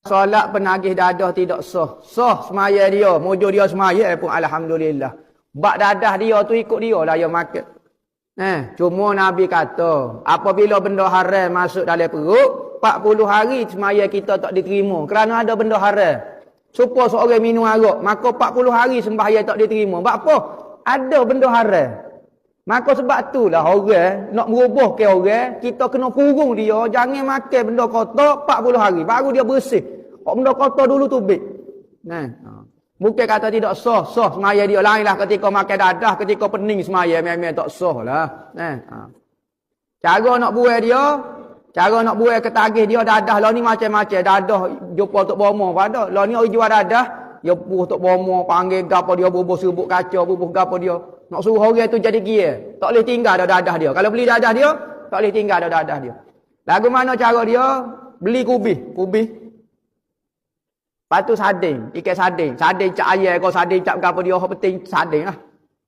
solat penagih dadah tidak sah. Sah semaya dia, mujur dia semaya pun alhamdulillah. Bak dadah dia tu ikut dia lah yang makan. Cuma Nabi kata, apabila benda haram masuk dalam perut, 40 hari semaya kita tak diterima kerana ada benda haram. Supaya seorang minum arak, maka 40 hari sembahyang tak diterima. Sebab apa? Ada benda haram. Maka sebab itulah orang nak merubah ke orang, kita kena kurung dia, jangan makan benda kotor 40 hari baru dia bersih. Kok benda kotor dulu tubik. Bukan kata tidak sah semaya dia lainlah ketika makan dadah, ketika pening semaya memang tak sah lah. Cara nak buat dia, cara nak buat ketagih dia dadah lah ni macam-macam. Dadah jumpa Tok Bomo pada. Lah ni orang jual dadah, dia buh Tok Bomo panggil gapo dia bubuh serubuk kaca, bubuh gapo dia. Nak suruh orang tu jadi gia. Tak boleh tinggal dah dadah dia. Kalau beli dadah dia, tak boleh tinggal dah dadah dia. Lagu mana cara dia? Beli kubis. Lepas tu sarding, ikan sarding. Sarding cak ayam kau sarding cak gapo dia, hak penting sarding lah.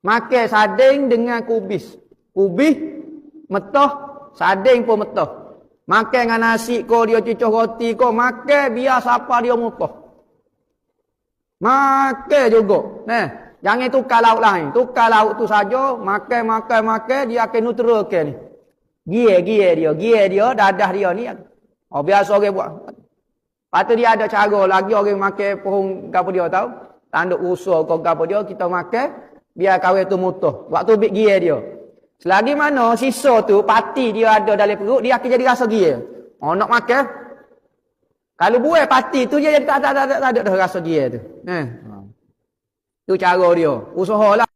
Makan sarding dengan kubis. Kubis metah, sarding pun metah. Makan dengan nasi kau, dia cucuk roti kau, makan biar siapa dia mutah. Makan juga. Jangan tukar lauk lain. Tukar lauk tu saja, makan, dia akan neutralkan ni. Gia dia, dadah dia ni. Biasa orang buat. Lepas tu dia ada cara lagi orang makan pohon gapo dia tahu. Tanduk usul kau gapo dia, kita makan, biar kahwin tu mutuh. Waktu bik gia dia. Selagi mana sisa tu, pati dia ada dalam perut, dia akan jadi rasa gia. Nak makan. Kalau buat pati tu, dia jadi tak ada rasa gia tu. Tu cara dia. Usahalah.